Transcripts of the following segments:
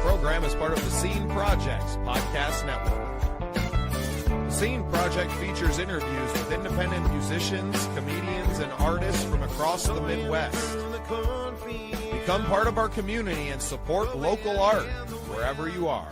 program is part of the Scene Project's podcast network. The Scene Project features interviews with independent musicians, comedians, and artists from across the Midwest. Become part of our community and support local art wherever you are.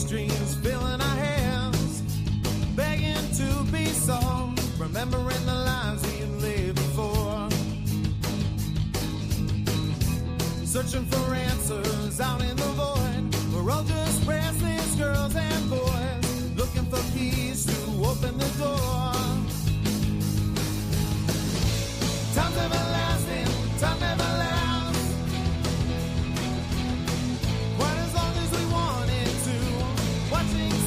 Dreams filling our hands, begging to be solved, remembering the lives we've lived before, searching for answers out in the void. We're all just restless girls and boys, looking for keys to open the door. Time's everlasting, time never lasts.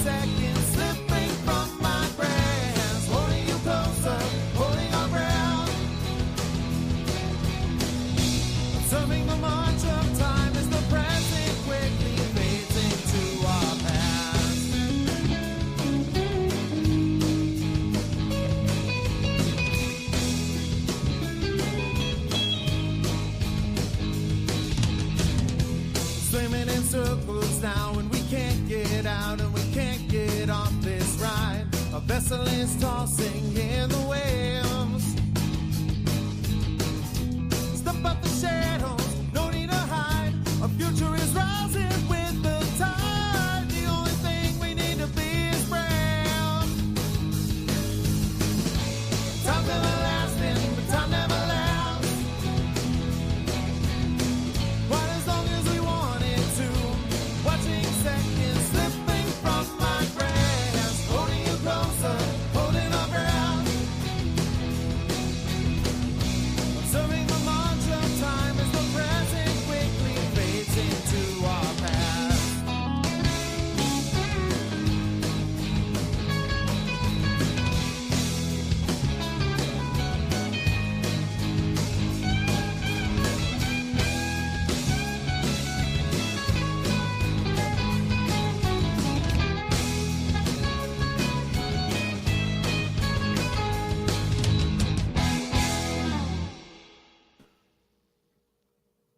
Seconds slipping from my grasp, holding you closer, holding our ground. Observing the march of time as the present quickly fades into our past. Swimming in circles now and we can't get out and we can't get off this ride. A vessel is tossing in the waves. Step up the shadows, no need to hide. Our future is rising with the tide. The only thing we need to be is brave. Time's everlasting, but time never lasts. Quite as long as we want it to. Watching seconds slipping from my grasp, holding you closer, holding our ground. Observing the march of time as the present quickly fades into our past.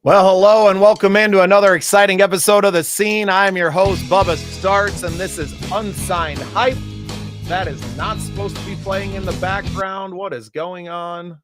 Well, hello and welcome into another exciting episode of The Scene. I'm your host, Bubba Startz, and this is Unsigned Hype. That is not supposed to be playing in the background. What is going on?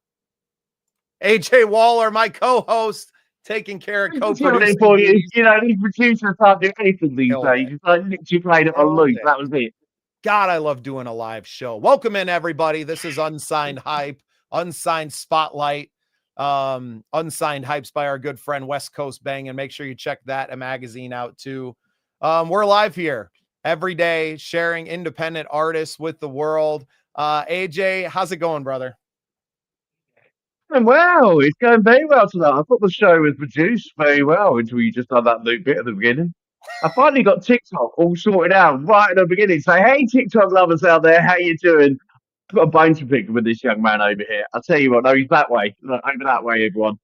AJ Waller, my co-host, taking care of co-producing. For you. You know, these producers can't do anything these days. It's like literally played it on loop. That was it. God, I love doing a live show. Welcome in, everybody. This is Unsigned Hype, Unsigned Spotlight. Unsigned Hypes by our good friend West Coast Bang, and make sure you check that magazine out too. We're live here every day sharing independent artists with the world. AJ, how's it going, brother? Well, it's going very well tonight. I thought the show was produced very well until you just done that loop bit at the beginning. I finally got TikTok all sorted out right at the beginning. Say, hey, TikTok lovers out there, how you doing? I've got a bone to pick with this young man over here. I'll tell you what, no, he's that way. Look, over that way, everyone.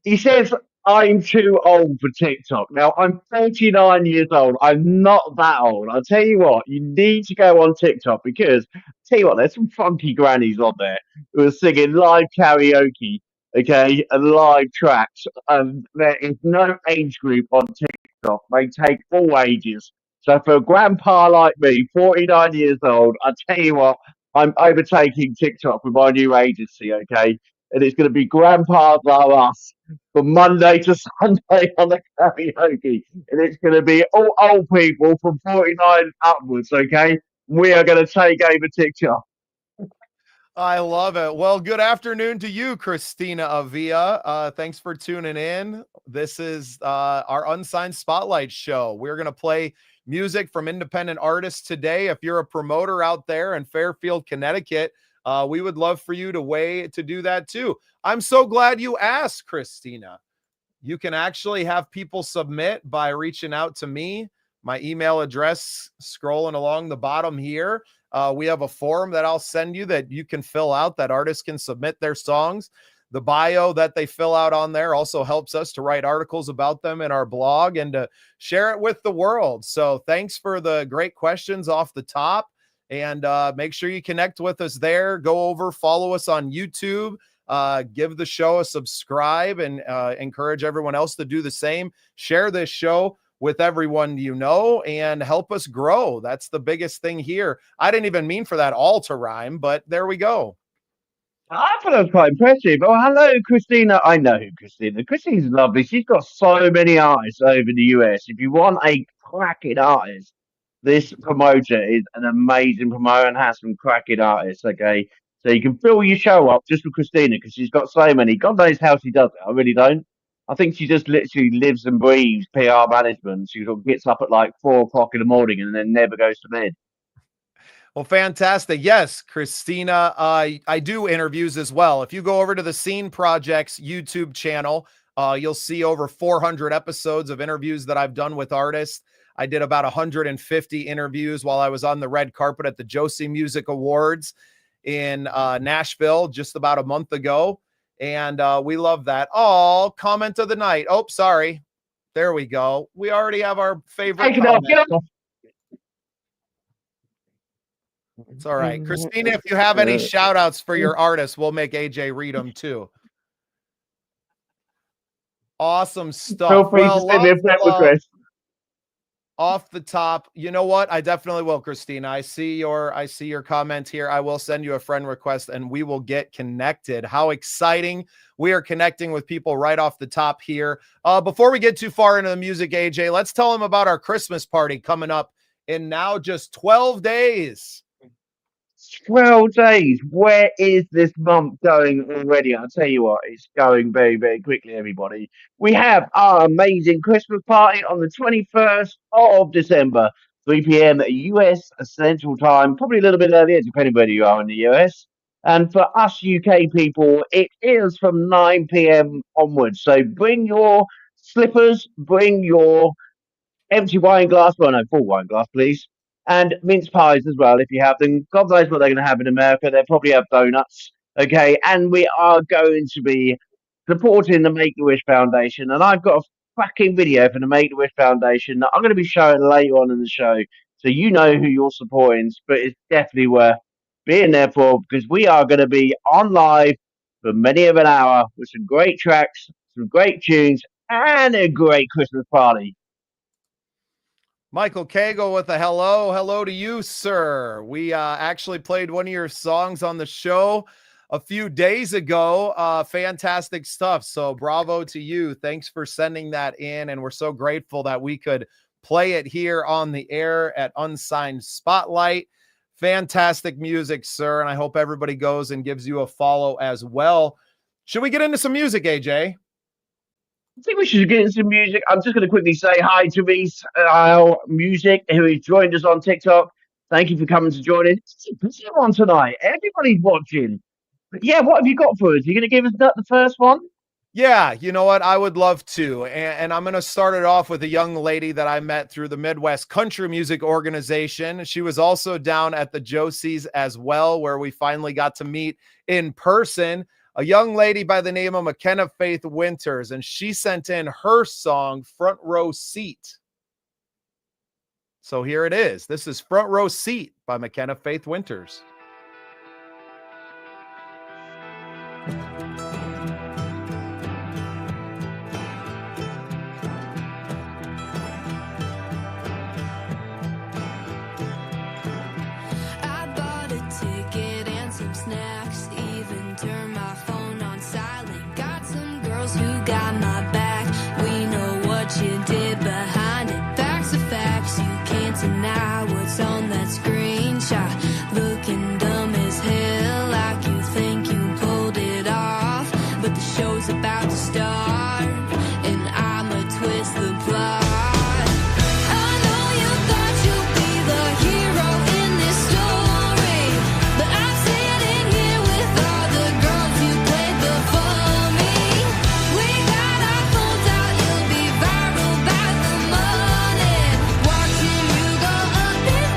He says, I'm too old for TikTok. Now, I'm 39 years old. I'm not that old. I'll tell you what, you need to go on TikTok because, I'll tell you what, there's some funky grannies on there who are singing live karaoke, okay, and live tracks. There is no age group on TikTok. They take all ages. So for a grandpa like me, 49 years old, I'll tell you what, I'm overtaking TikTok with my new agency, okay? And it's going to be Grandpas Love Us from Monday to Sunday on the karaoke. And it's going to be all old people from 49 upwards, okay? We are going to take over TikTok. I love it. Well, good afternoon to you, Christina Avia. Thanks for tuning in. This is our Unsigned Spotlight show. We're going to play music from independent artists today. If you're a promoter out there in Fairfield, Connecticut, we would love for you to do that too. I'm so glad you asked, Christina. You can actually have people submit by reaching out to me. My email address scrolling along the bottom here. We have a form that I'll send you that you can fill out, that artists can submit their songs. The bio that they fill out on there also helps us to write articles about them in our blog and to share it with the world. So thanks for the great questions off the top, and make sure you connect with us there. Go over, follow us on YouTube, give the show a subscribe, and encourage everyone else to do the same. Share this show with everyone you know and help us grow. That's the biggest thing here. I didn't even mean for that all to rhyme, but there we go. I thought that was quite impressive. Oh, hello, Christina. I know who Christina. Christina's lovely. She's got so many artists over the US. If you want a cracking artist, this promoter is an amazing promoter and has some cracking artists. Okay, so you can fill your show up just with Christina because she's got so many. God knows how she does it. I really don't. I think she just literally lives and breathes PR management. She sort of gets up at like 4 o'clock in the morning and then never goes to bed. Well, fantastic. Yes, Christina, I do interviews as well. If you go over to the Scene Project's YouTube channel, you'll see over 400 episodes of interviews that I've done with artists. I did about 150 interviews while I was on the red carpet at the Josie Music Awards in Nashville just about a month ago. And we love that. Oh, comment of the night. Oh, sorry. There we go. We already have our favorite comment. Get off. It's all right. Christina, if you have any shout outs for your artists, we'll make AJ read them too. Awesome stuff. Feel free to send me a friend request. Off the top, you know what? I definitely will, Christina. I see your comment here. I will send you a friend request and we will get connected. How exciting. We are connecting with people right off the top here. Before we get too far into the music, AJ, let's tell them about our Christmas party coming up in now just 12 days. 12 days. Where is this month going already? I'll tell you what, it's going very, very quickly, everybody. We have our amazing Christmas party on the 21st of December, 3 p.m. US Central Time, probably a little bit earlier, depending whether you are in the US. And for us UK people, it is from 9 p.m. onwards. So bring your slippers, bring your empty wine glass, well, no, full wine glass, please. And mince pies as well, if you have them. God knows what they're going to have in America. They'll probably have donuts. Okay. And we are going to be supporting the Make-A-Wish Foundation. And I've got a cracking video for the Make-A-Wish Foundation that I'm going to be showing later on in the show. So you know who you're supporting. But it's definitely worth being there for, because we are going to be on live for many of an hour with some great tracks, some great tunes, and a great Christmas party. Michael Cagle with a hello to you, sir. We actually played one of your songs on the show a few days ago. Fantastic stuff. So bravo to you. Thanks for sending that in. And we're so grateful that we could play it here on the air at Unsigned Spotlight. Fantastic music, sir. And I hope everybody goes and gives you a follow as well. Should we get into some music, AJ? I think we should get into some music. I'm just going to quickly say hi to Reese our Music, who has joined us on TikTok. Thank you for coming to join in. It's a busy one tonight. Everybody's watching. But yeah, what have you got for us? Are you going to give us the first one? Yeah, you know what? I would love to. And I'm going to start it off with a young lady that I met through the Midwest Country Music Organization. She was also down at the Josie's as well, where we finally got to meet in person. A young lady by the name of McKenna Faith Winters, and she sent in her song, Front Row Seat. So here it is. This is Front Row Seat by McKenna Faith Winters. I bought a ticket and some snacks, even turned my phone on silent. Got some girls who got my back. We know what you did behind it. Facts are facts, you can't deny what's on that screenshot. Looking dumb as hell, like you think you pulled it off. But the show's about to start, and I'ma twist the plot. I know you thought you'd be the hero in this story, but I'm sitting here with all the girls you played before me. We got our phones out, it'll be viral by the morning. Watching you go up in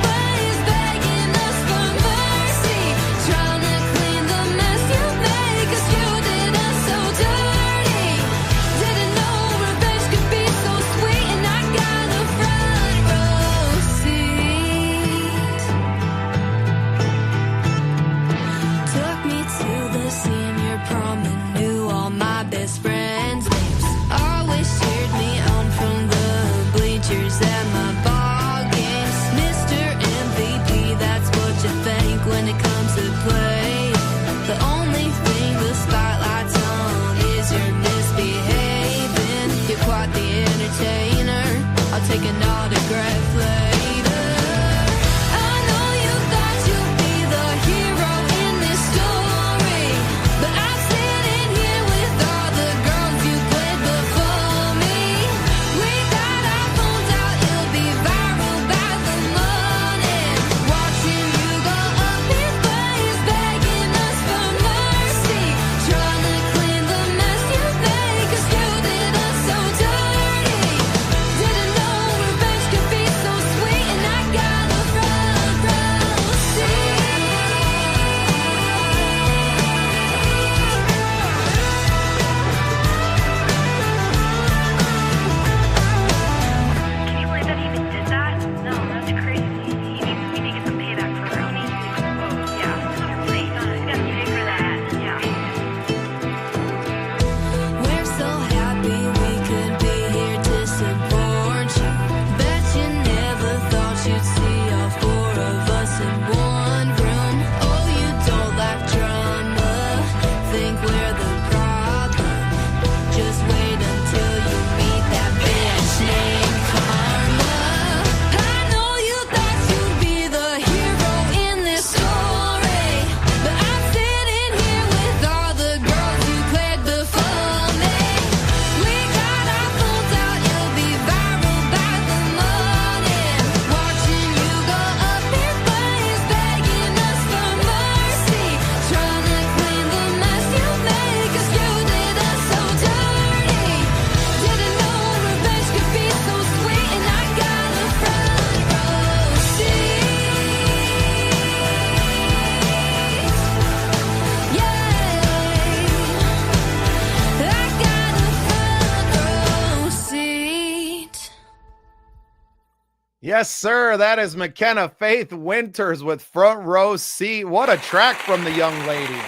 Yes, sir. That is McKenna Faith Winters with Front Row Seat. What a track from the young lady.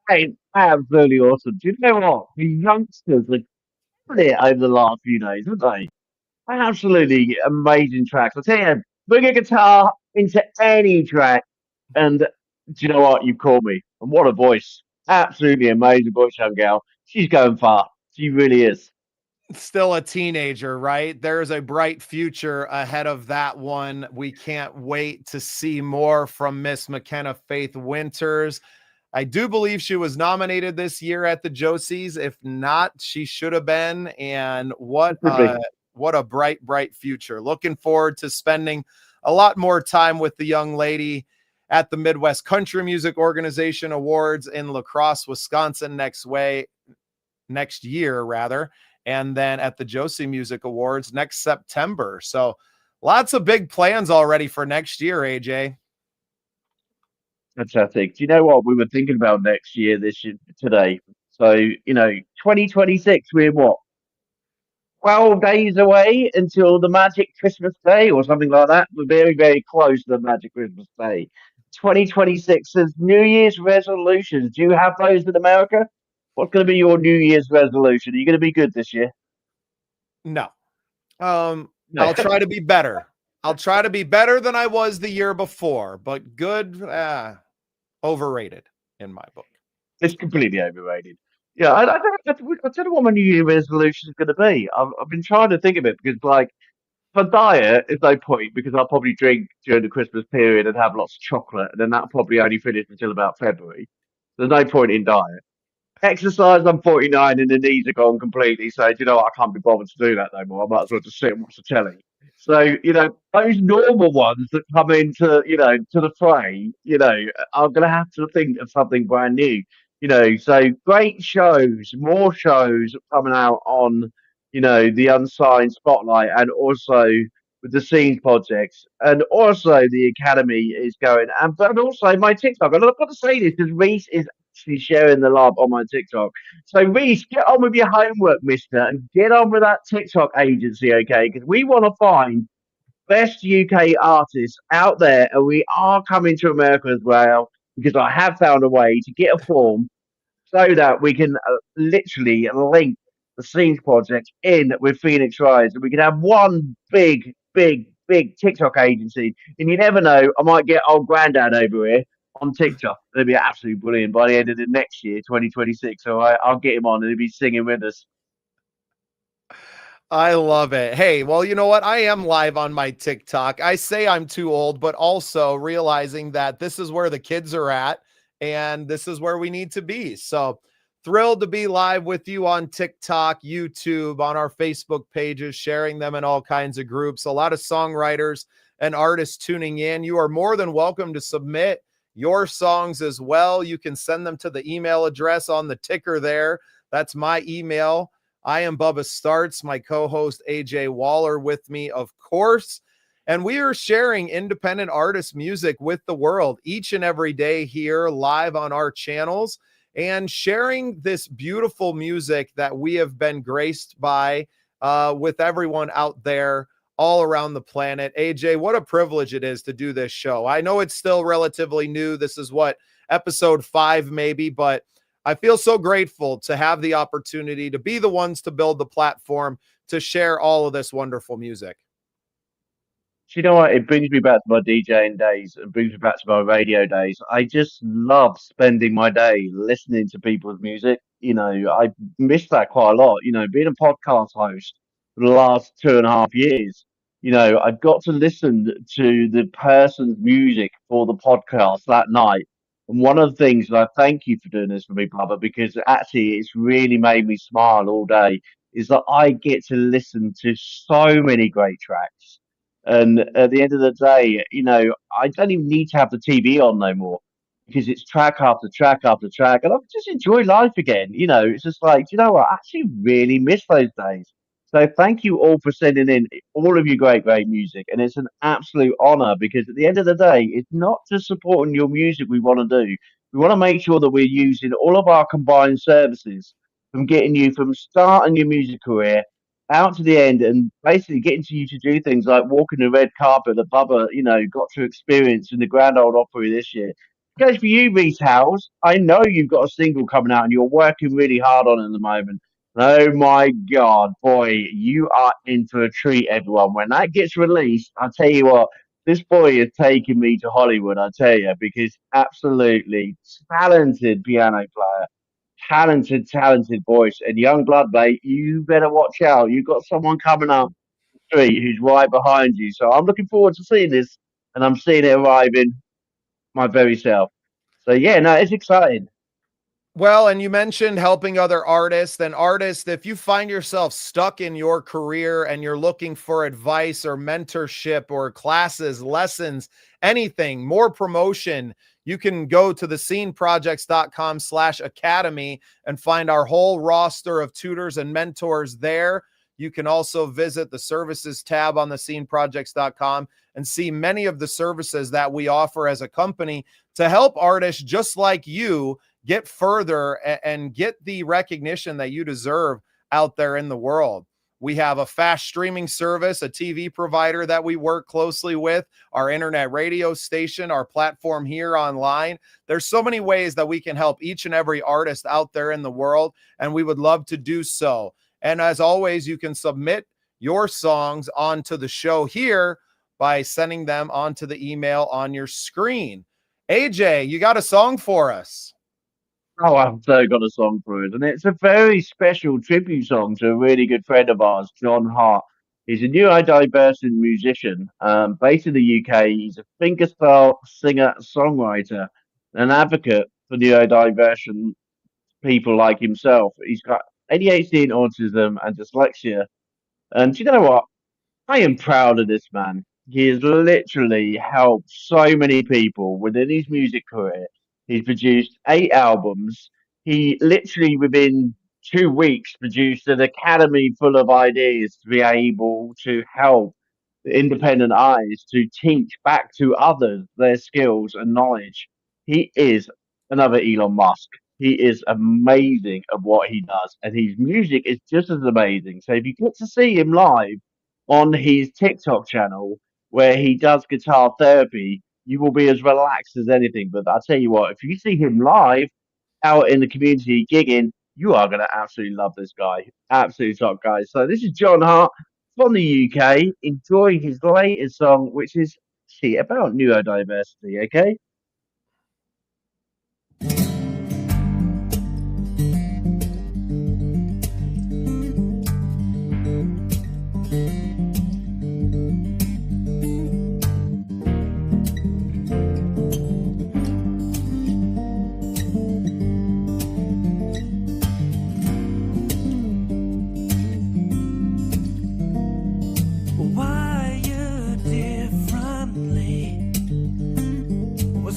Hey, absolutely awesome. Do you know what? The youngsters are killing it over the last few days, haven't they? Absolutely amazing tracks. I tell you, bring a guitar into any track, and do you know what? You called me. And what a voice. Absolutely amazing voice, young gal. She's going far. She really is. Still a teenager, right? There's a bright future ahead of that one. We can't wait to see more from Miss McKenna Faith Winters. I do believe she was nominated this year at the Josies. If not, she should have been. And what a bright future. Looking forward to spending a lot more time with the young lady at the Midwest Country Music Organization Awards in La Crosse, Wisconsin next year rather. And then at the Josie Music Awards next September. So lots of big plans already for next year, AJ. Fantastic. Do you know what we were thinking about next year, this year, today? So, 2026, we're what, 12 days away until the magic Christmas Day or something like that. We're very, very close to the magic Christmas Day. 2026 is New Year's resolutions. Do you have those in America? What's going to be your New Year's resolution? Are you going to be good this year? No. No. I'll try to be better. I'll try to be better than I was the year before, but good, overrated in my book. It's completely overrated. Yeah, I don't know what my New Year resolution is going to be. I've been trying to think of it because, like, for diet, there's no point because I'll probably drink during the Christmas period and have lots of chocolate, and then that'll probably only finish until about February. There's no point in diet. Exercise, I'm 49 and the knees are gone completely. So, do you know what? I can't be bothered to do that no more. I might as well just sit and watch the telly. So, those normal ones that come into, to the fray, are going to have to think of something brand new. So great shows, more shows coming out on, the Unsigned Spotlight and also with the Scenes projects. And also the Academy is going. But also my TikTok. And I've got to say this because Reese is actually sharing the love on my TikTok. So Reese, get on with your homework, mister, and get on with that TikTok agency, okay? Because we want to find best UK artists out there, and we are coming to America as well. Because I have found a way to get a form so that we can literally link the Scenes project in with Phoenix Rise, and we can have one big TikTok agency. And you never know, I might get old granddad over here on TikTok. It'll be absolutely brilliant by the end of the next year, 2026. So I'll get him on, and he'll be singing with us. I love it. Hey, well, you know what? I am live on my TikTok. I say I'm too old, but also realizing that this is where the kids are at and this is where we need to be. So thrilled to be live with you on TikTok, YouTube, on our Facebook pages, sharing them in all kinds of groups. A lot of songwriters and artists tuning in. You are more than welcome to submit your songs as well. You can send them to the email address on the ticker there. That's my email. I am Bubba Startz, my co-host AJ Waller with me, of course. And we are sharing independent artist music with the world each and every day here live on our channels and sharing this beautiful music that we have been graced by with everyone out there all around the planet. AJ, what a privilege it is to do this show. I know it's still relatively new. This is episode 5 maybe, but I feel so grateful to have the opportunity to be the ones to build the platform to share all of this wonderful music. Do you know what? It brings me back to my DJing days and brings me back to my radio days. I just love spending my day listening to people's music. I miss that quite a lot. Being a podcast host for the last 2.5 years, I've got to listen to the person's music for the podcast that night. And one of the things, and I thank you for doing this for me, Bubba, because actually it's really made me smile all day, is that I get to listen to so many great tracks. And at the end of the day, I don't even need to have the TV on no more because it's track after track after track. And I just enjoy life again. It's just like, you know what? I actually really miss those days. So thank you all for sending in all of your great music. And it's an absolute honor because at the end of the day, it's not just supporting your music we want to do. We want to make sure that we're using all of our combined services from getting you from starting your music career out to the end and basically getting to you to do things like walking the red carpet that Bubba, got to experience in the Grand Old Opry this year. Goes for you, Reese Howes. I know you've got a single coming out and you're working really hard on it at the moment. Oh my God, boy, you are in for a treat, everyone. When that gets released, I'll tell you what, this boy is taking me to Hollywood, I tell you, because absolutely talented piano player, talented voice, and young blood, mate. You better watch out. You've got someone coming up the street who's right behind you. So I'm looking forward to seeing this, and I'm seeing it arriving my very self. So yeah, no, it's exciting. Well, and you mentioned helping other artists and artists. If you find yourself stuck in your career and you're looking for advice or mentorship or classes, lessons, anything, more promotion, you can go to thesceneprojects.com/academy and find our whole roster of tutors and mentors there. You can also visit the services tab on thesceneprojects.com and see many of the services that we offer as a company to help artists just like you get further and get the recognition that you deserve out there in the world. We have a fast streaming service, a TV provider that we work closely with, our internet radio station, our platform here online. There's so many ways that we can help each and every artist out there in the world, and we would love to do so. And as always, you can submit your songs onto the show here by sending them onto the email on your screen. AJ, you got a song for us? Oh, I've so got a song for it, and it's a very special tribute song to a really good friend of ours, John Hart. He's a neurodiverse musician, based in the UK. He's a fingerstyle singer, songwriter, an advocate for neurodiversion people like himself. He's got ADHD and autism and dyslexia. And do you know what? I am proud of this man. He has literally helped so many people within his music career. He's produced 8 albums. He literally, within 2 weeks, produced an academy full of ideas to be able to help the independent artists to teach back to others their skills and knowledge. He is another Elon Musk. He is amazing at what he does, and his music is just as amazing. So if you get to see him live, on his TikTok channel where he does guitar therapy, you will be as relaxed as anything. But I'll tell you what, if you see him live out in the community gigging, you are going to absolutely love this guy. Absolutely top guy. So this is John Hart from the UK. Enjoy his latest song, which is see about neurodiversity. Okay. Wired differently, was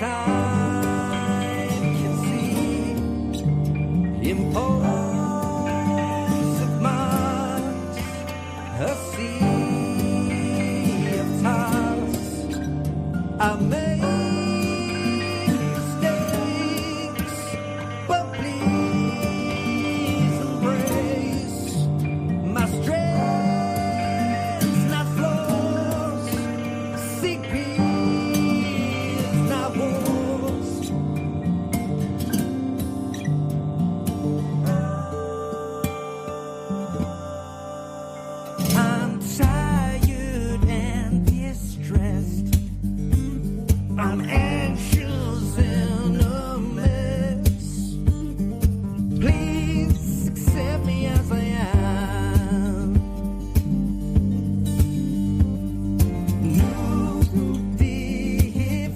time can see impulsive minds, a sea of thoughts. I made mistakes, but please embrace my strengths, not flaws. Seek peace, not wars. I'm tired and distressed. I'm anxious and a mess. Please accept me as I am. New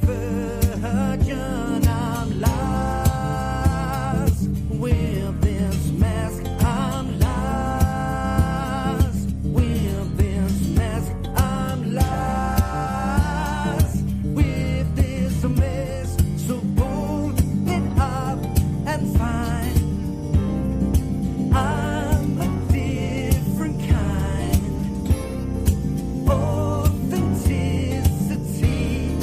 diversion, I'm lost with this mask. I'm lost with this mask. I'm lost with this mess. So pull it up and find I'm a different kind. Authenticity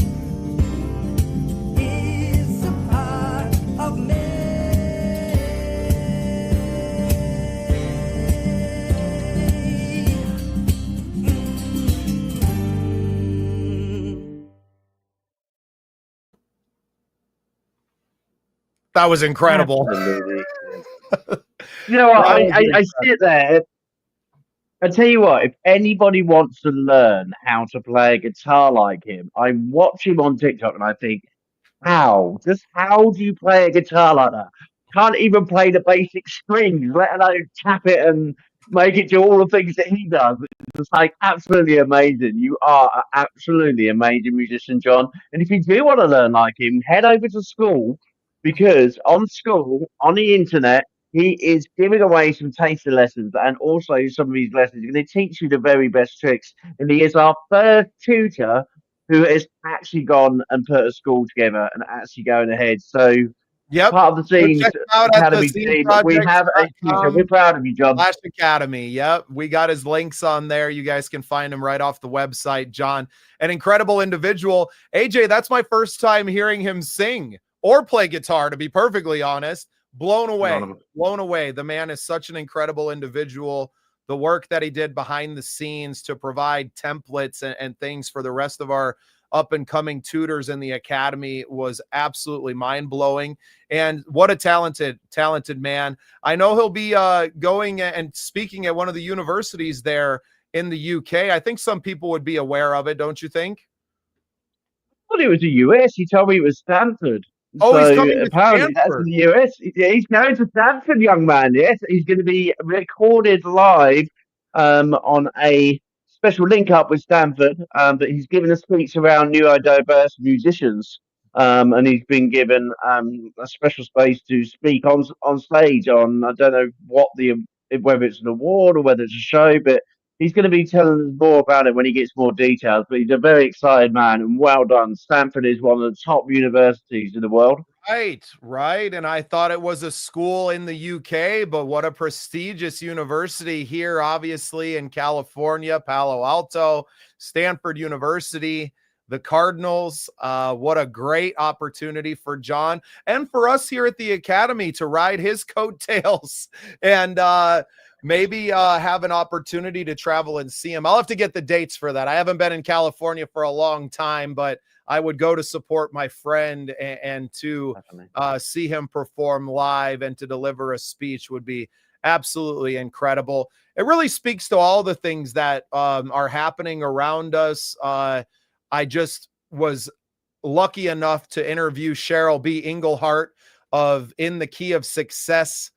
is a part of me. That was incredible. Absolutely. You know what? I sit there. I tell you what, if anybody wants to learn how to play a guitar like him, I watch him on TikTok and I think, how? Just how do you play a guitar like that? Can't even play the basic strings, let alone tap it and make it do all the things that he does. It's like absolutely amazing. You are an absolutely amazing musician, John. And if you do want to learn like him, head over to school because on school, on the internet, he is giving away some taster lessons and also some of these lessons. He's going to teach you the very best tricks. And he is our first tutor who has actually gone and put a school together and actually going ahead. So Yep. part of the Go Scenes check him out at Academy team, we have a tutor. thesceneprojects.com. We're proud of you, John. Flash Academy. Yep. We got his links on there. You guys can find him right off the website. John, an incredible individual. AJ, that's my first time hearing him sing or play guitar, to be perfectly honest. Blown away. Blown away. The man is such an incredible individual. The work that he did behind the scenes to provide templates and things for the rest of our up and coming tutors in the academy was absolutely mind blowing. And what a talented man. I know he'll be going and speaking at one of the universities there in the UK. I think some people would be aware of it. Don't you think? I thought it was the US. He told me it was Stanford. Oh, so he's coming to apparently that's in Stanford. the US. He's going to Stanford, young man. Yes, he's going to be recorded live on a special link up with Stanford. But he's given a speech around neurodiverse musicians. And he's been given a special space to speak on stage on I don't know whether it's an award or whether it's a show, but he's going to be telling us more about it when he gets more details. But he's a very excited man, and well done. Stanford is one of the top universities in the world. Right. And I thought it was a school in the UK, but what a prestigious university here, obviously in California, Palo Alto, Stanford University, the Cardinals. What a great opportunity for John and for us here at the Academy to ride his coattails and maybe have an opportunity to travel and see him. I'll have to get the dates for that. I haven't been in California for a long time, but I would go to support my friend and to see him perform live and to deliver a speech would be absolutely incredible. It really speaks to all the things that are happening around us. I just was lucky enough to interview Cheryl B. Englehart of In the Key of Success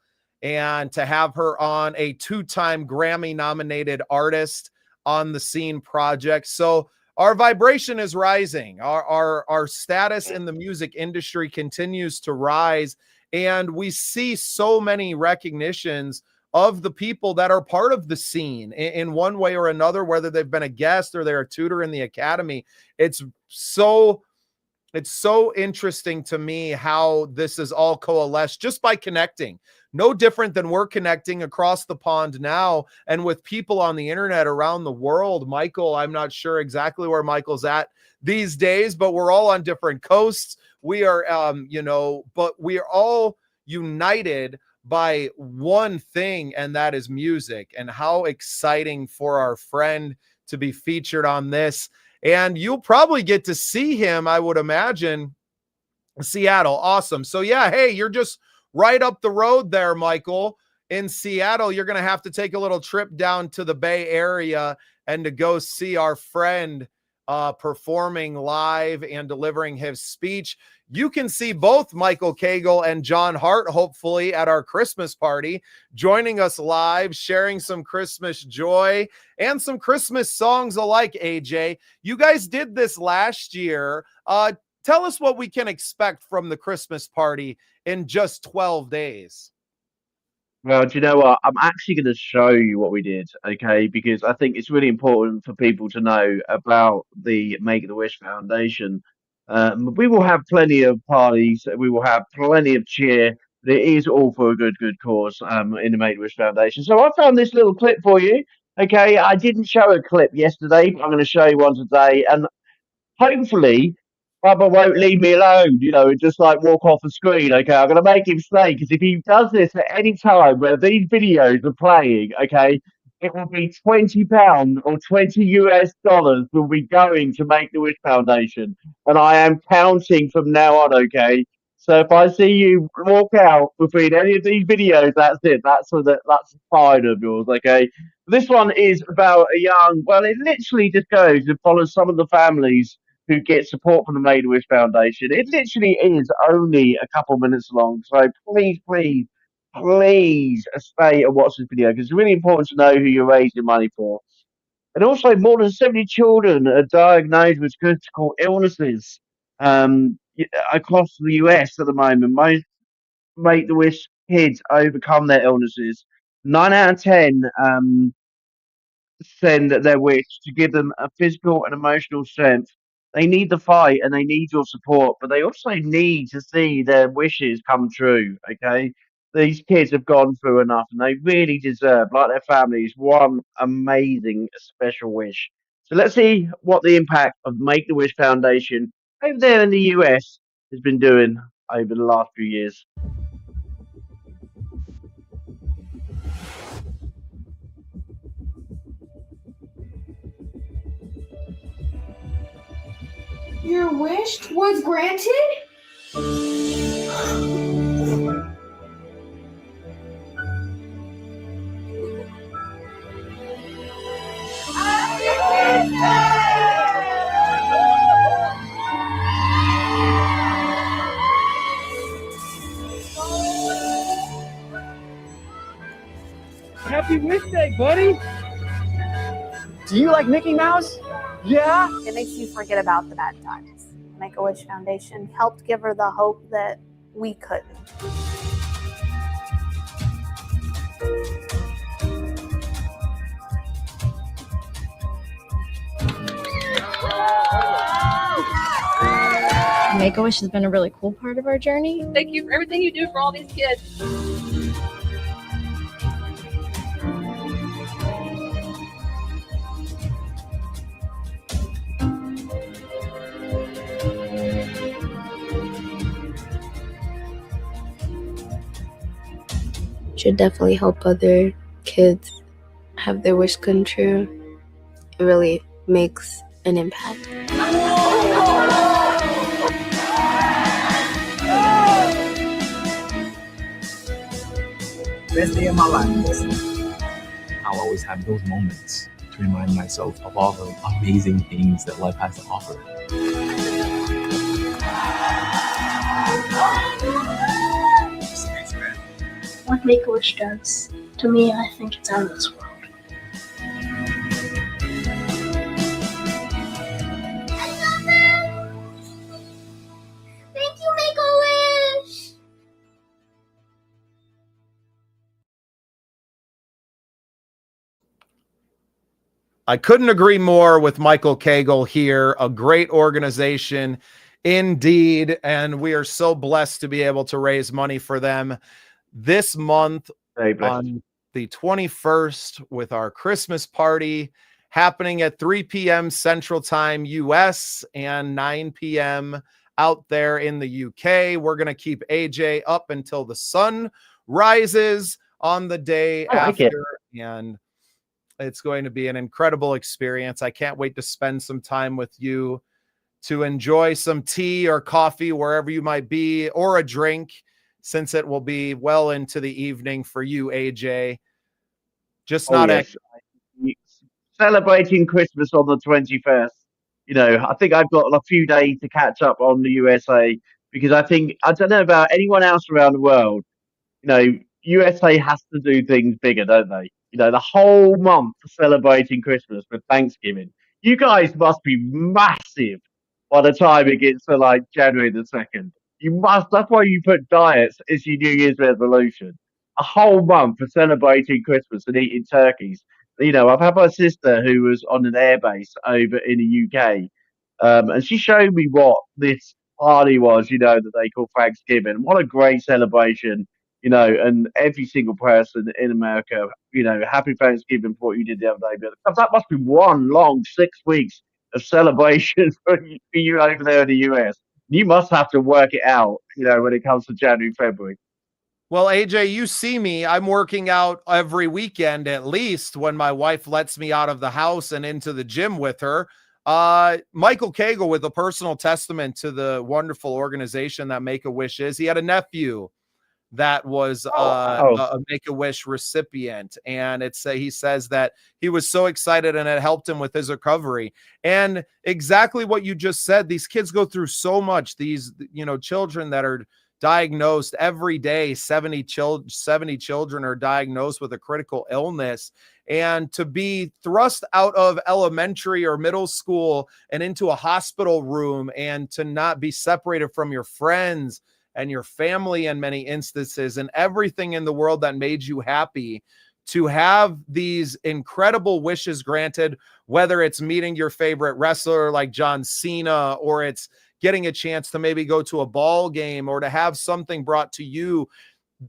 and to have her on, a 2-time Grammy nominated artist on the Scene project. So our vibration is rising. Our status in the music industry continues to rise. And we see so many recognitions of the people that are part of the scene in one way or another, whether they've been a guest or they're a tutor in the academy. It's so it's so interesting to me how this is all coalesced just by connecting. No different than we're connecting across the pond now and with people on the internet around the world. Michael, I'm not sure exactly where Michael's at these days, but we're all on different coasts. We are, but we are all united by one thing, and that is music. And how exciting for our friend to be featured on this. And you'll probably get to see him, I would imagine, Seattle. Awesome. So yeah, hey, you're just right up the road there, Michael, in Seattle. You're going to have to take a little trip down to the Bay Area and to go see our friend performing live and delivering his speech. You can see both Michael Cagle and John Hart, hopefully, at our Christmas party, joining us live, sharing some Christmas joy and some Christmas songs alike, AJ. You guys did this last year. Tell us what we can expect from the Christmas party in just 12 days. Well, do you know what? I'm actually going to show you what we did, okay? Because I think it's really important for people to know about the Make-A-Wish Foundation. We will have plenty of parties. We will have plenty of cheer. But it is all for a good cause in the Make-A-Wish Foundation. So I found this little clip for you, okay? I didn't show a clip yesterday, but I'm going to show you one today. And hopefully Bubba won't leave me alone, and just like walk off the screen. Okay, I'm gonna make him stay because if he does this at any time where these videos are playing, okay, it will be £20 or $20 will be going to Make the Wish Foundation, and I am counting from now on. Okay, so if I see you walk out between any of these videos, that's it. That's a fine of yours. Okay, this one is about a young. Well, it literally just goes and follows some of the families who get support from the Made-A-Wish Foundation. It literally is only a couple minutes long, so please stay and watch this video because it's really important to know who you're raising money for. And also, more than 70 children are diagnosed with critical illnesses across the US at the moment. Most Make-A-Wish kids overcome their illnesses. 9 out of 10 send their wish to give them a physical and emotional strength. They need the fight and they need your support, but they also need to see their wishes come true. Okay, these kids have gone through enough and they really deserve, like their families, one amazing special wish. So let's see what the impact of Make the Wish Foundation over there in the US has been doing over the last few years. Your wish was granted? Happy Wish Day, buddy! Do you like Mickey Mouse? Yeah? It makes you forget about the bad times. Make-A-Wish Foundation helped give her the hope that we couldn't. Make-A-Wish has been a really cool part of our journey. Thank you for everything you do for all these kids. Should definitely help other kids have their wish come true. It really makes an impact. Best day of my life. I'll always have those moments to remind myself of all the amazing things that life has to offer. What Make-A-Wish does, to me, I think it's out of this world. I love it! Thank you, Make-A-Wish! I couldn't agree more with Michael Cagle here. A great organization Indeed. And we are so blessed to be able to raise money for them this month Very blessed. on the 21st with our Christmas party happening at 3 p.m. Central Time US and 9 p.m. out there in the UK. We're going to keep AJ up until the sun rises on the day after. And it's going to be an incredible experience. I can't wait to spend some time with you to enjoy some tea or coffee wherever you might be, or a drink, since it will be well into the evening for you, AJ. Just not celebrating Christmas on the 21st. I think I've got a few days to catch up on the USA, because I don't know about anyone else around the world. USA has to do things bigger, don't they? The whole month celebrating Christmas with Thanksgiving. You guys must be massive by the time it gets to like January the 2nd. That's why you put diets as your New Year's resolution. A whole month for celebrating Christmas and eating turkeys. I've had my sister who was on an airbase over in the UK, and she showed me what this party was, that they call Thanksgiving. What a great celebration, and every single person in America, happy Thanksgiving for what you did the other day. But that must be one long 6 weeks of celebration for you over there in the US. You must have to work it out, when it comes to January, February. Well, AJ, you see me. I'm working out every weekend, at least when my wife lets me out of the house and into the gym with her. Michael Cagle, with a personal testament to the wonderful organization that Make-A-Wish is. He had a nephew that was a Make-A-Wish recipient, and he says that he was so excited and it helped him with his recovery. And exactly what you just said, these kids go through so much. These children that are diagnosed every day, 70 children are diagnosed with a critical illness, and to be thrust out of elementary or middle school and into a hospital room, and to not be separated from your friends and your family in many instances, and everything in the world that made you happy, to have these incredible wishes granted, whether it's meeting your favorite wrestler like John Cena, or it's getting a chance to maybe go to a ball game, or to have something brought to you,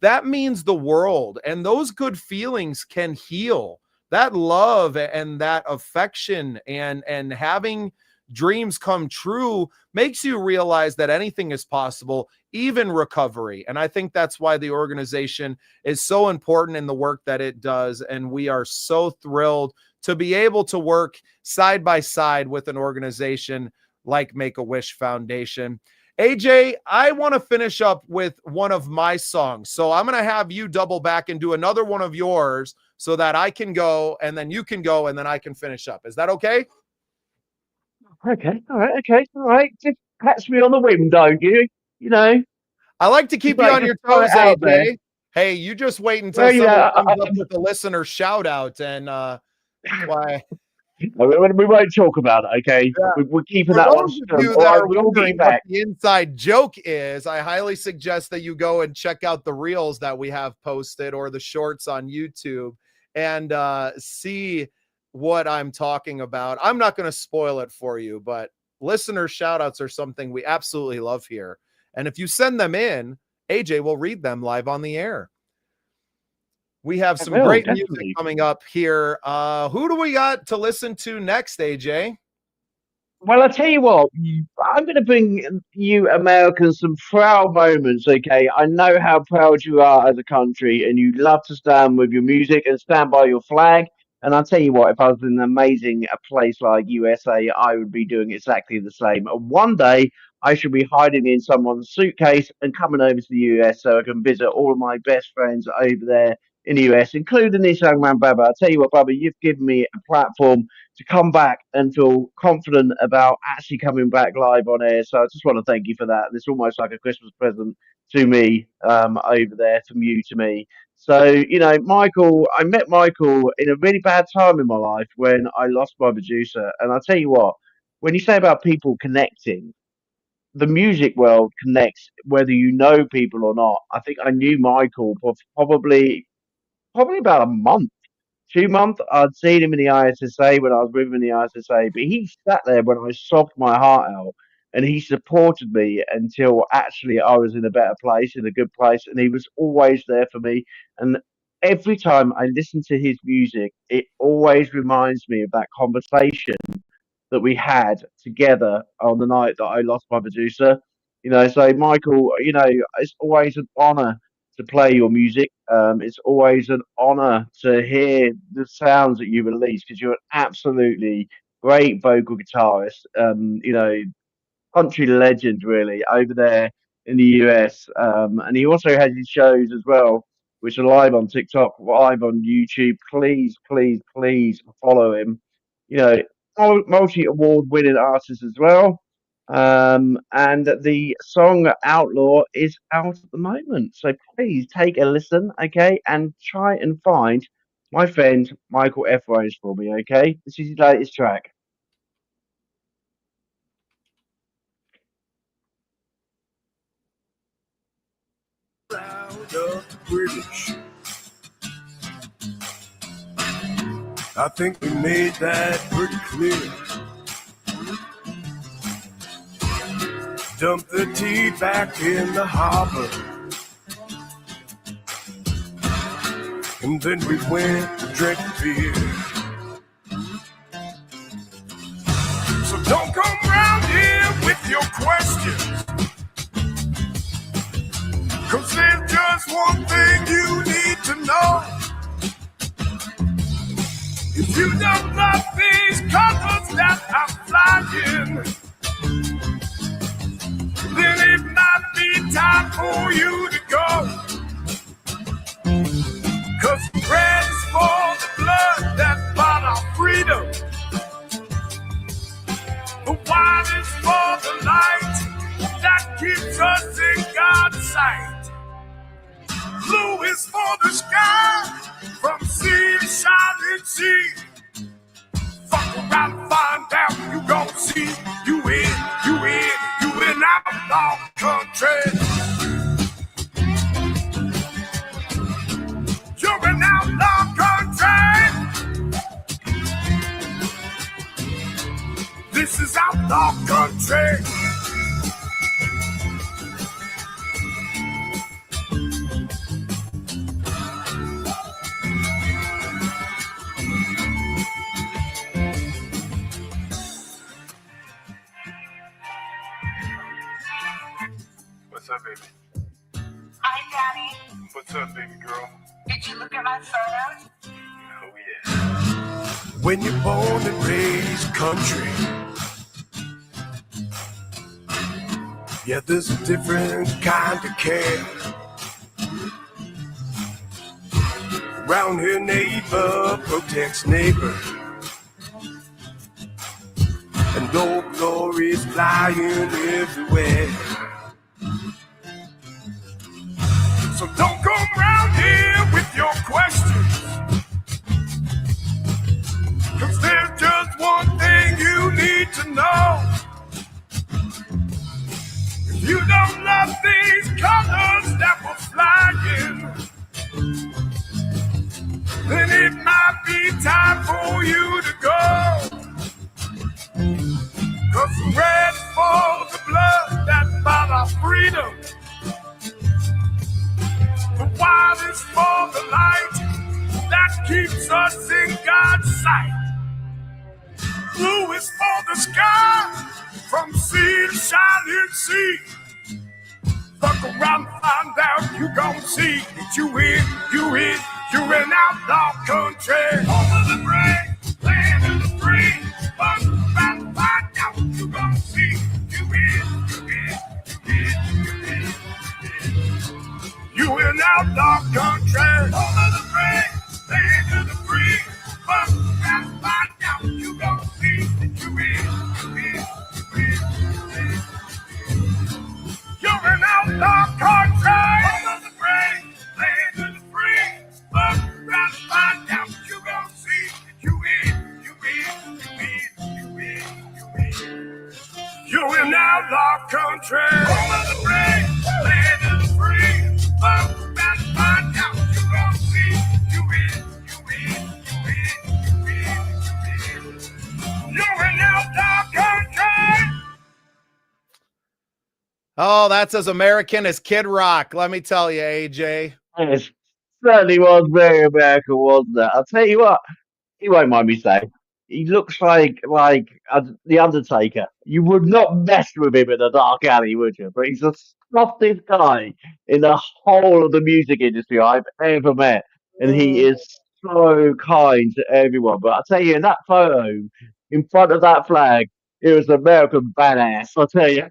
that means the world. And those good feelings can heal. That love and that affection and having dreams come true makes you realize that anything is possible, even recovery. And I think that's why the organization is so important in the work that it does. And we are so thrilled to be able to work side by side with an organization like Make-A-Wish Foundation. AJ, I want to finish up with one of my songs. So I'm going to have you double back and do another one of yours so that I can go, and then you can go, and then I can finish up. Is that okay? Okay. All right. Just catch me on the whim, don't you? I like to keep you on your toes, AJ. Hey, you just wait until someone comes up with a listener shout out, and why? We won't talk about it, okay? Yeah. We're keeping For that one. those of you that are wondering what the inside joke is, I highly suggest that you go and check out the reels that we have posted, or the shorts on YouTube, and see what I'm talking about. I'm not going to spoil it for you, but listener shout outs are something we absolutely love here. And if you send them in, AJ will read them live on the air. We have some great music coming up here. Who do we got to listen to next, AJ? Well, I'll tell you what, I'm going to bring you Americans some proud moments, okay? I know how proud you are as a country, and you love to stand with your music and stand by your flag. And I'll tell you what, if I was in an amazing place like USA, I would be doing exactly the same. And one day, I should be hiding in someone's suitcase and coming over to the US so I can visit all of my best friends over there in the US, including this young man, Bubba. I'll tell you what, Bubba, you've given me a platform to come back and feel confident about actually coming back live on air. So I just want to thank you for that. It's almost like a Christmas present to me over there, from you to me. So, Michael, I met Michael in a really bad time in my life when I lost my producer. And I'll tell you what, when you say about people connecting, the music world connects whether you know people or not. I think I knew Michael for probably about a month. 2 months. I'd seen him in the ISSA when I was with him in the ISSA, but he sat there when I sobbed my heart out and he supported me until actually I was in a better place, in a good place, and he was always there for me. And every time I listen to his music, it always reminds me of that conversation that we had together on the night that I lost my producer. So Michael, it's always an honor to play your music. It's always an honor to hear the sounds that you release because you're an absolutely great vocal guitarist. Country legend really over there in the US. And he also has his shows as well, which are live on TikTok, live on YouTube. Please, please, please follow him. You know, multi-award winning artist as well. And the song Outlaw is out at the moment. So please take a listen, okay, and try and find my friend Michael F. Rose for me, okay? This is his latest track. Of the British. I think we made that pretty clear. Dump the tea back in the harbor, and then we went to drink beer. So don't come round here with your questions, 'cause there's just one thing you need to know. If you don't love these colors that I'm flying, then it might be time for you to go. 'Cause red is for the blood that bought our freedom. The white is for the light that keeps us in God's sight. Blue is for the sky, from sea to shining sea. Fuck around and find out, you gon' see. You in outlaw country. You're in outlaw country. This is outlaw country. What's up, baby? Hi, Daddy. What's up, baby girl? Did you look at my photos? Oh, yeah. When you're born and raised country, yeah, there's a different kind of care. Around here, neighbor protects neighbor, and old glory's flying everywhere. So don't come round here with your questions, 'cause there's just one thing you need to know. If you don't love these colors that were flying, then it might be time for you to go. 'Cause red for the blood that bought our freedom. The white is for the light that keeps us in God's sight. Blue is for the sky, from sea to shining sea. Fuck around and find out, you gon' see that you're in outlaw country. Home of the brave, land of the free. Fuck around and find out, you gon' see you in. You in outlaw country. Home of the brave, land of the free. Fuck around and find out, you gon' see that you in. You're in outlaw country. Home of the brave, land of the free. Fuck around and find out, you gon' see that you in. You're in outlaw country. Home of the brave, land of the free. Fuck around and find out, you gon' see you in. You're in outlaw country. Oh, that's as American as Kid Rock. Let me tell you, AJ. It certainly was very American, wasn't it? I'll tell you what, he won't mind me saying. He looks like the Undertaker. You would not mess with him in a dark alley, would you? But he's the softest guy in the whole of the music industry I've ever met, and he is so kind to everyone. But I'll tell you, in that photo, in front of that flag, it was American badass. I'll tell you.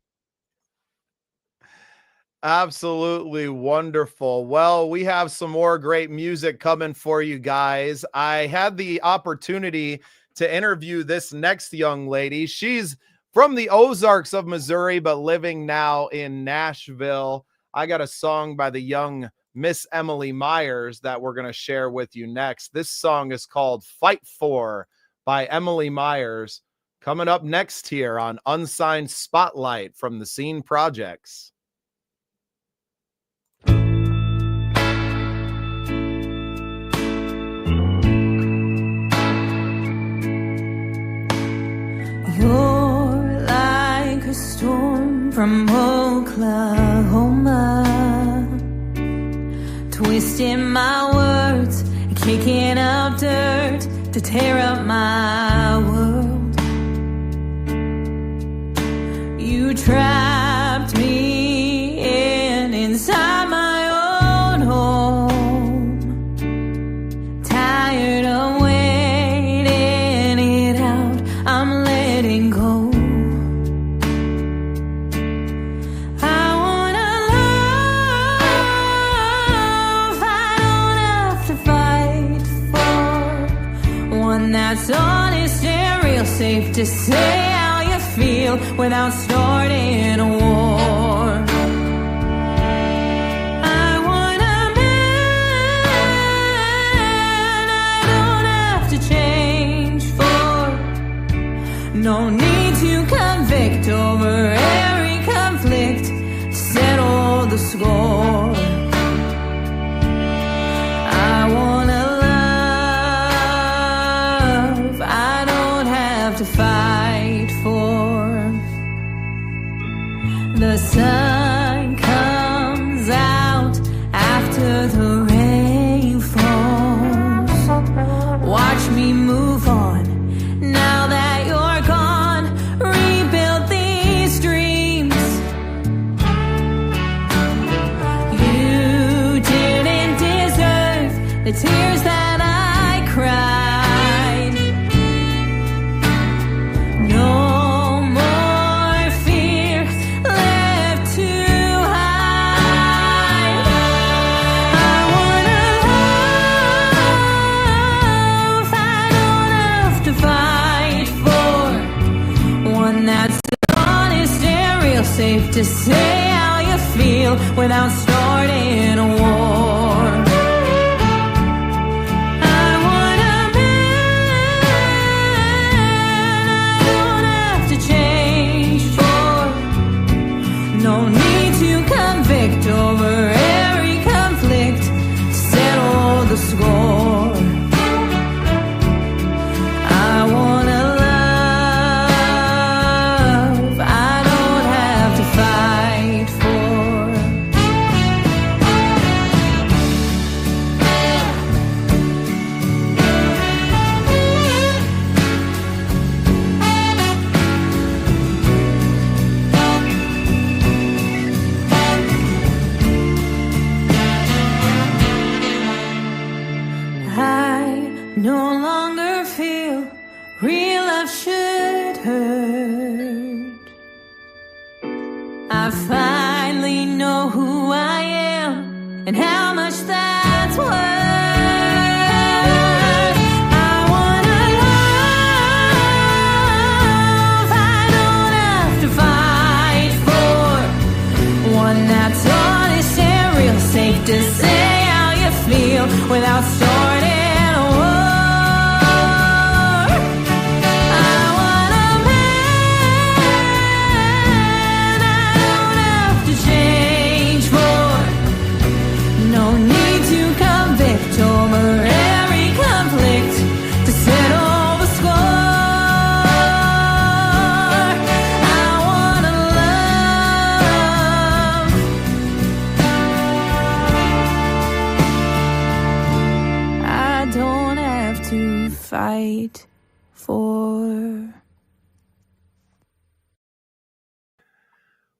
Absolutely wonderful. Well, we have some more great music coming for you guys. I had the opportunity to interview this next young lady. She's from the Ozarks of Missouri, but living now in Nashville. I got a song by the young Miss Emily Myers that we're going to share with you next. This song is called Fight For by Emily Myers. Coming up next here on Unsigned Spotlight from the Scene Projects. You're like a storm from Oklahoma, twisting my words, kicking up dirt to tear up my world. You trapped me inside my own home, tired of waiting it out. I'm letting go. I wanna love. I don't have to fight for one that's honest and real, safe to say how you feel without starting a war. I want a man I don't have to change for. No need to convict over every conflict, settle the score. I wanna love. I don't have to fight for. The sun comes out after the rain falls. Watch me move on now that you're gone. Rebuild these dreams. You didn't deserve the tears that I cried. No more fear left to hide. I wanna love. I don't have to fight for one that's honest and real, safe to say how you feel without starting a war. I want a man I don't have to change for. No need to convict over every conflict, settle the score. I wanna love. I don't have to fight for. I no longer feel real love should hurt. I finally know who I am and how much that's worth. I wanna love. I don't have to fight for one that's honest and real, safe to say how you feel without starting a war. I want a man I don't have to change for. No need to convict for.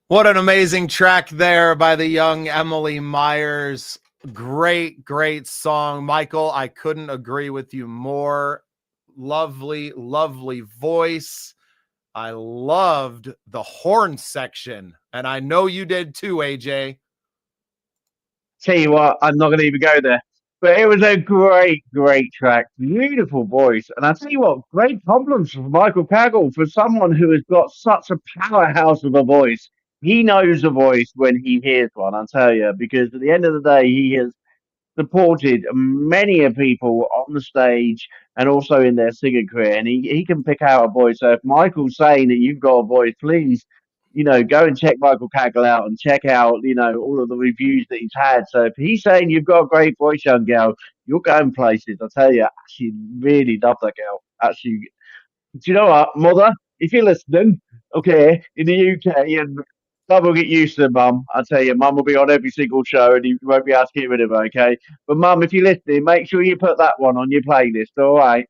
What an amazing track there by the young Emily Myers. Great, great song. Michael, I couldn't agree with you more. Lovely, lovely voice. I loved the horn section, and I know you did too, AJ. Tell you what, I'm not going to even go there. But it was a great, great track. Beautiful voice. And I tell you what, great compliments from Michael Kaggle for someone who has got such a powerhouse of a voice. He knows a voice when he hears one, I'll tell you, because at the end of the day, he has supported many of people on the stage and also in their singing career. And he can pick out a voice. So if Michael's saying that you've got a voice, please, go and check Michael Cagle out and check out, all of the reviews that he's had. So if he's saying you've got a great voice, young girl, you're going places. I tell you, I actually really love that girl. Actually, do you know what, Mother? If you're listening, okay, in the UK, and Mum will get used to it, Mum. I tell you, Mum will be on every single show, and you won't be able to get rid of her, okay? But Mum, if you're listening, make sure you put that one on your playlist, all right?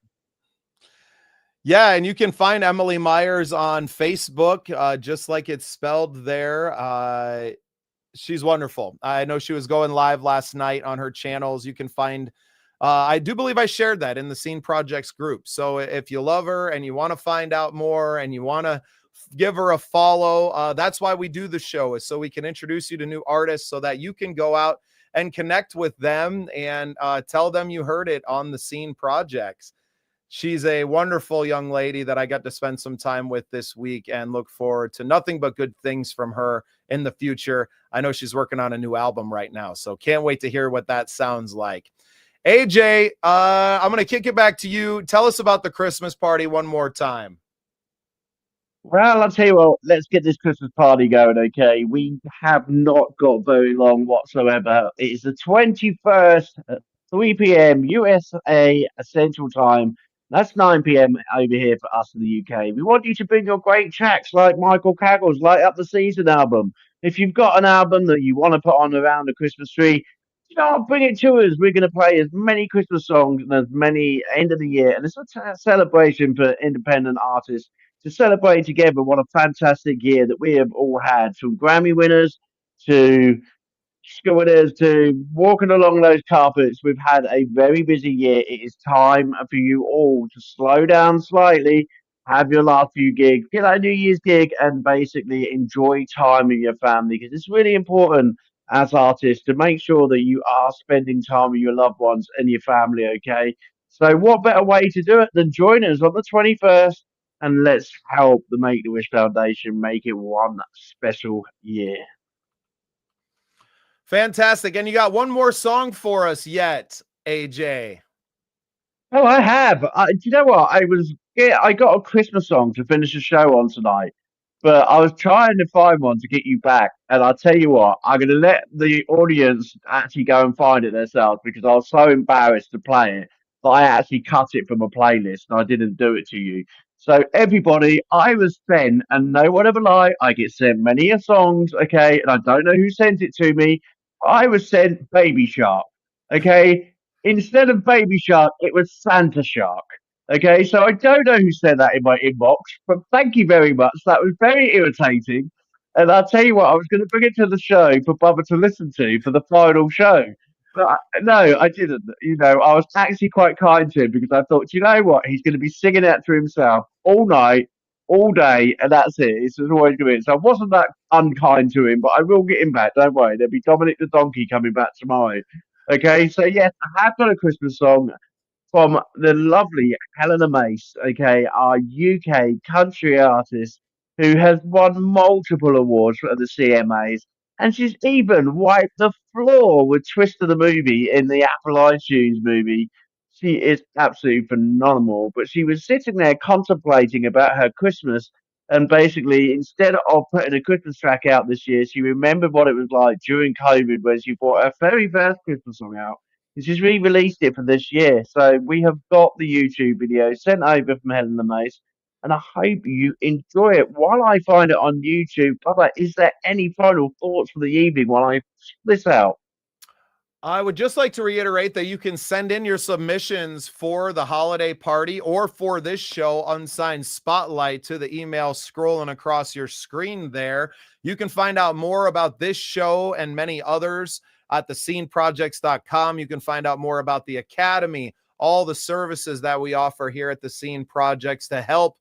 Yeah, and you can find Emily Myers on Facebook, just like it's spelled there. She's wonderful. I know she was going live last night on her channels. You can find, I do believe I shared that in the Scene Projects group. So if you love her and you want to find out more and you want to give her a follow, that's why we do the show, is so we can introduce you to new artists so that you can go out and connect with them and tell them you heard it on the Scene Projects. She's a wonderful young lady that I got to spend some time with this week and look forward to nothing but good things from her in the future. I know she's working on a new album right now, so can't wait to hear what that sounds like. AJ, I'm going to kick it back to you. Tell us about the Christmas party one more time. Well, I'll tell you what, let's get this Christmas party going, okay? We have not got very long whatsoever. It is the 21st at 3 p.m. USA Central Time. That's 9 p.m. over here for us in the UK. We want you to bring your great tracks like Michael Caggle's Light Up the Season album. If you've got an album that you want to put on around the Christmas tree, bring it to us. We're going to play as many Christmas songs and as many end of the year. And it's a celebration for independent artists to celebrate together what a fantastic year that we have all had, from Grammy winners to winners to walking along those carpets. We've had a very busy year. It is time for you all to slow down slightly, have your last few gigs, get that New Year's gig, and basically enjoy time with your family, because it's really important as artists to make sure that you are spending time with your loved ones and your family, okay? So, what better way to do it than join us on the 21st, and let's help the Make the Wish Foundation make it one special year. Fantastic. And you got one more song for us yet, AJ. Oh, I have. Do you know what? I got a Christmas song to finish the show on tonight, but I was trying to find one to get you back. And I'll tell you what, I'm going to let the audience actually go and find it themselves, because I was so embarrassed to play it that I actually cut it from a playlist and I didn't do it to you. So everybody, I was sent, and no one ever lie, I get sent many a songs, okay, and I don't know who sent it to me. I was sent Baby Shark, okay? Instead of Baby Shark, it was Santa Shark. Okay, so I don't know who said that in my inbox, but thank you very much. That was very irritating. And I'll tell you what, I was going to bring it to the show for Bubba to listen to for the final show. But no, I didn't. I was actually quite kind to him, because I thought, you know what, he's going to be singing that to himself all night, all day, and that's it. It's always going to be. So I wasn't that unkind to him, but I will get him back. Don't worry. There'll be Dominic the Donkey coming back tomorrow. Okay, so yes, I have got a Christmas song from the lovely Helena Mace, okay, our UK country artist who has won multiple awards at the CMAs. And she's even wiped the floor with Twister the movie in the Apple iTunes movie. She is absolutely phenomenal. But she was sitting there contemplating about her Christmas. And basically, instead of putting a Christmas track out this year, she remembered what it was like during COVID when she brought her very first Christmas song out. And she's re-released it for this year. So we have got the YouTube video sent over from Helen the Mace, and I hope you enjoy it. While I find it on YouTube, Bubba, is there any final thoughts for the evening while I this out? I would just like to reiterate that you can send in your submissions for the holiday party or for this show, Unsigned Spotlight, to the email scrolling across your screen there. You can find out more about this show and many others at thesceneprojects.com. You can find out more about the Academy, all the services that we offer here at the Scene Projects to help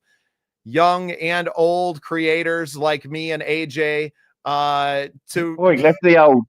young and old creators like me and AJ left the old.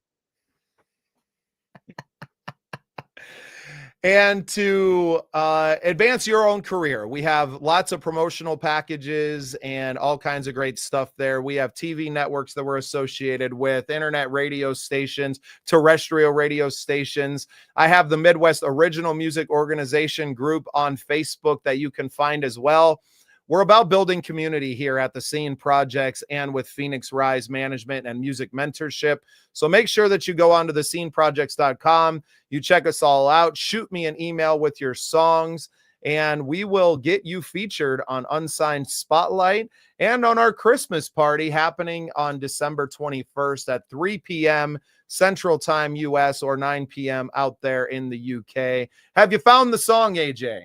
and to advance your own career. We have lots of promotional packages and all kinds of great stuff there. We have TV networks that we're associated with, internet radio stations, terrestrial radio stations. I have the Midwest Original Music Organization group on Facebook that you can find as well. We're about building community here at the Scene Projects and with Phoenix Rise Management and Music Mentorship. So make sure that you go on to thesceneprojects.com. You check us all out. Shoot me an email with your songs, and we will get you featured on Unsigned Spotlight and on our Christmas party happening on December 21st at 3 p.m. Central Time US or 9 p.m. out there in the UK. Have you found the song, AJ?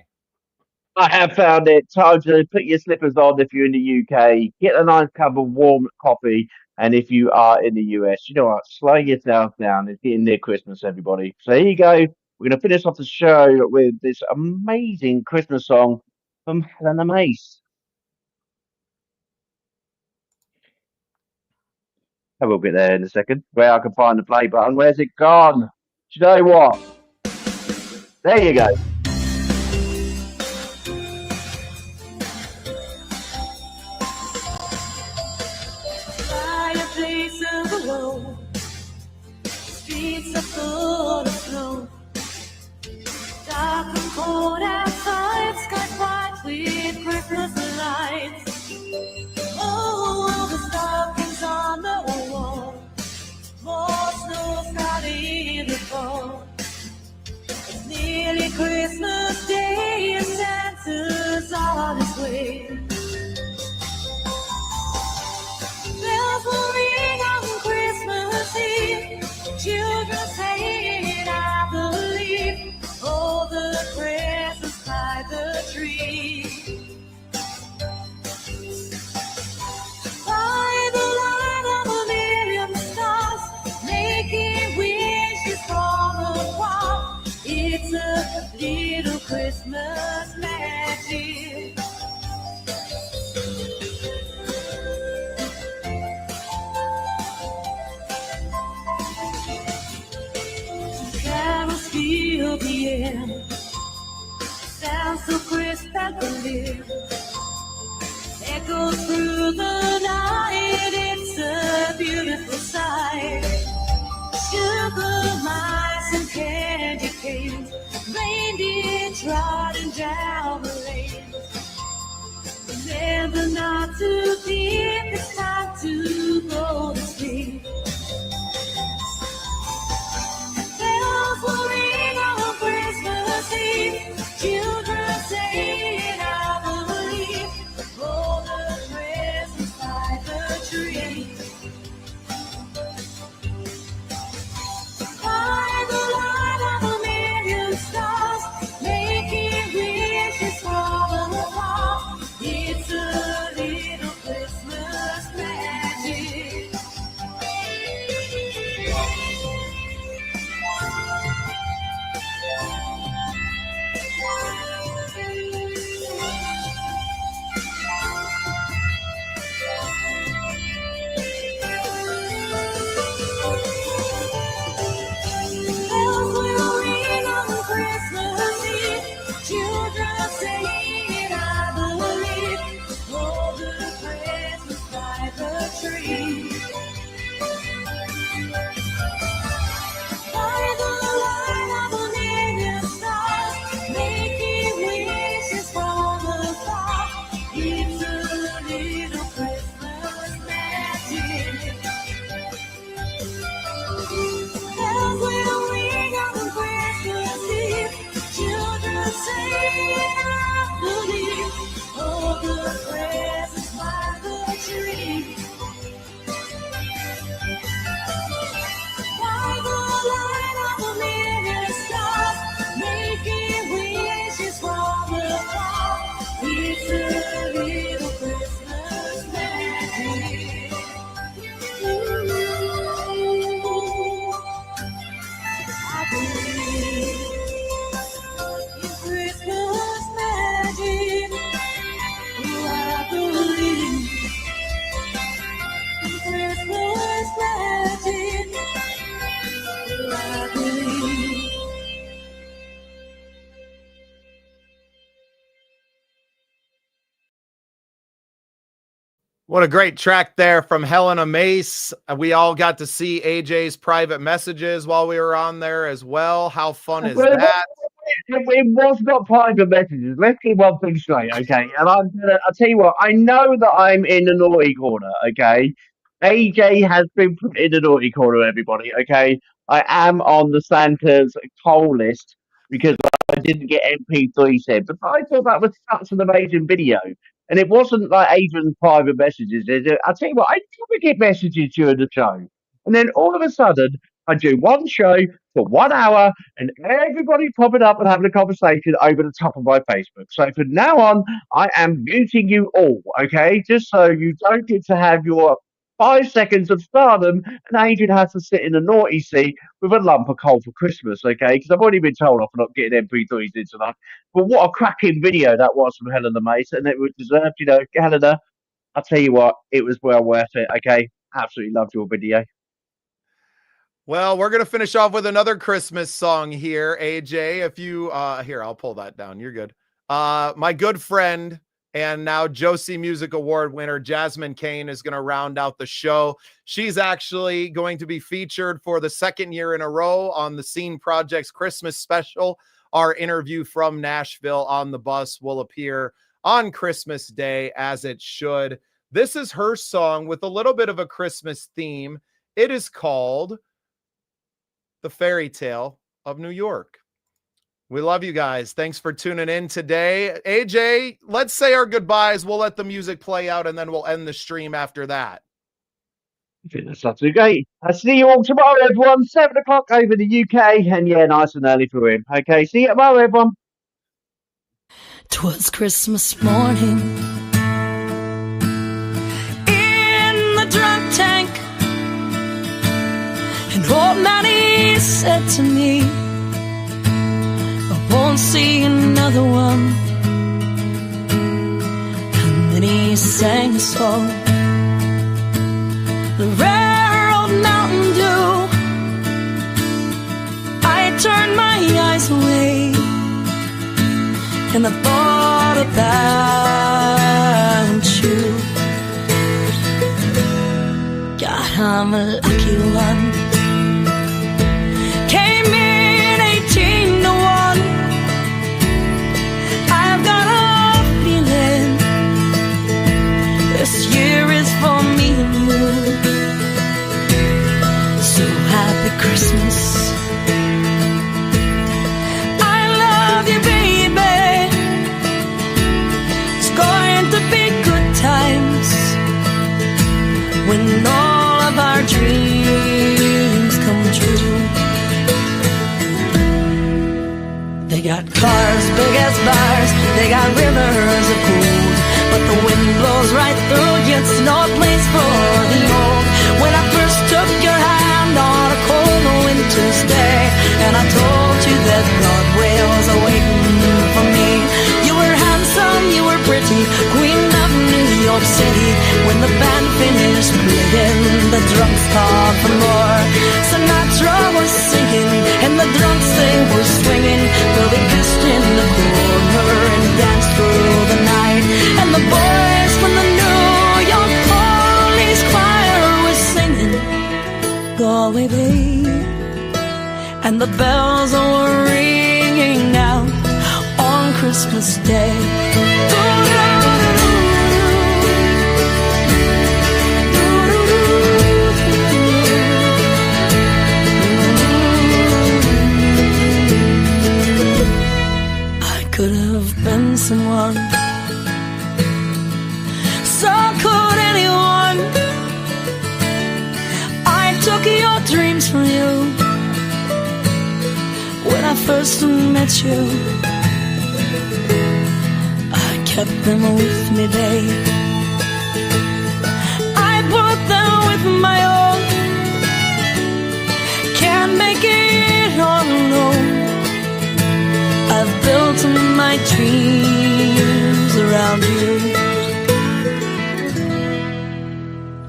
I have found it. Time to put your slippers on if you're in the UK. Get a nice cup of warm coffee. And if you are in the US, you know what? Slow yourself down. It's getting near Christmas, everybody. So here you go. We're going to finish off the show with this amazing Christmas song from Helena Mace. I will get there in a second. Where I can find the play button. Where's it gone? Do you know what? There you go. Alone. Streets are full of snow. Dark and cold outside, skies white with Christmas lights. Oh, the stockings on the wall. More snow starting to fall. It's nearly Christmas Day and Santa's on his way. Bells will ring on Christmas Eve. Children saying, I believe. All the presents by the tree. By the light of a million stars, making wishes from afar. It's a little Christmas magic. Feel the air, sounds so crisp and clear. Echoes through the night, it's a beautiful sight. Sugar mice and candy canes, reindeer trotting down the lane. Remember not to think it's time to go to sleep. Bells will ring on Christmas Eve. Children saying, I believe. All the presents by the tree. By the light of a million stars, making wishes from afar. It's a little Christmas magic. Children saying, I believe. All the presents by the tree. By the light of a million stars, making wishes from afar. It's a little Christmas magic. Bells will ring on Christmas Eve. Children saying, I believe. All the presents by the tree. By the light of a million What a great track there from Helena Mace. We all got to see AJ's private messages while we were on there as well. How fun is that? It was not private messages. Let's get one thing straight, okay? And I'll tell you what, I know that I'm in the naughty corner, okay? AJ has been put in the naughty corner, everybody, okay? I am on the Santa's toll list because I didn't get MP3 sent, but I thought that was such an amazing video. And it wasn't like Adrian's private messages. I'll tell you what, I never get messages during the show. And then all of a sudden, I do one show for 1 hour and everybody popping up and having a conversation over the top of my Facebook. So from now on, I am muting you all, okay? Just so you don't get to have your 5 seconds of stardom and Adrian has to sit in a naughty seat with a lump of coal for Christmas, okay? Because I've already been told off for not getting MP3s in tonight. But what a cracking video that was from Helena Mace, and it was deserved, you know, Helena. I'll tell you what, it was well worth it, okay? Absolutely loved your video. Well, we're going to finish off with another Christmas song here, AJ. If you, here, I'll pull that down. You're good. My good friend and now Josie Music Award winner Jasmine Kane is going to round out the show. She's actually going to be featured for the second year in a row on the Scene Project's Christmas special. Our interview from Nashville on the bus will appear on Christmas Day, as it should. This is her song with a little bit of a Christmas theme. It is called The Fairy Tale of New York. We love you guys. Thanks for tuning in today. AJ, let's say our goodbyes. We'll let the music play out and then we'll end the stream after that. That's absolutely great. I'll see you all tomorrow, everyone. 7 o'clock over the UK. And yeah, nice and early for him. Okay, see you tomorrow, everyone. 'Twas Christmas morning in the drunk tank, and old Manny said to me, I won't see another one. And then he sang a song, the rare old Mountain Dew. I turned my eyes away and I thought about you. God, I'm a lucky one. Came in 18-1. I've got a feeling this year is for me and you. So happy Christmas. I love you, baby. It's going to be good times when all of our dreams come true. They got cars big as bars, they got rivers of gold, but the wind blows right through you, it's no place for the old. When I first took your hand on a cold winter's day, and I told you that Broadway was waiting for me, you were handsome, you were pretty, queen of New York City. When the band finished playing, the drums called for more. Sinatra was singing, and the drums they were swinging. Well, we kissed in the corner and danced through the night. And the boys from the New York Police Choir was singing Galway Bay, and the bells were ringing out on Christmas Day. Could have been someone, so could anyone. I took your dreams from you when I first met you. I kept them with me, babe. I put them with my own. Can't make it all alone. I've built my dreams around you.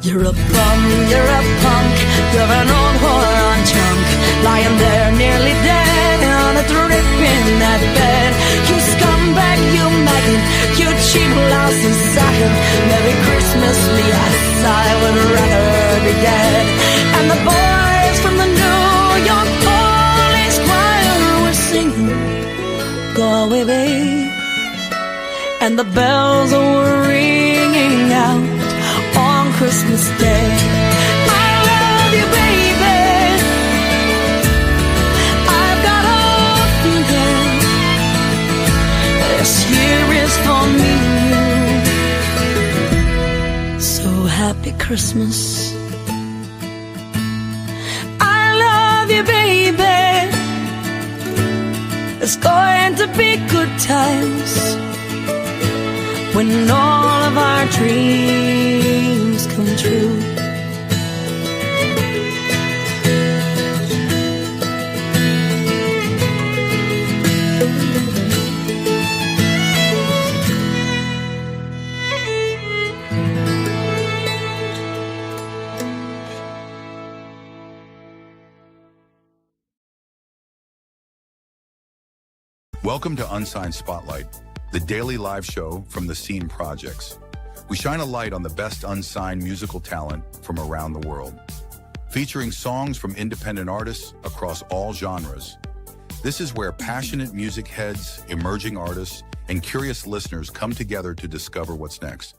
You're a bum, you're a punk, you're an old whore on junk, lying there nearly dead on a drip in that bed. You scumbag, you maggot, you cheap lousy sacket. Merry Christmas honestly, yes, I would rather be dead. And the boys from the New York police choir were singing, go away, babe. And the bells were ringing out on Christmas Day. I love you, baby. I've got a feeling this year is for me and you. So happy Christmas. I love you, baby. It's going to be good times when all of our dreams come true. Welcome to Unsigned Spotlight, the daily live show from the Scene Projects. We shine a light on the best unsigned musical talent from around the world, featuring songs from independent artists across all genres. This is where passionate music heads, emerging artists, and curious listeners come together to discover what's next.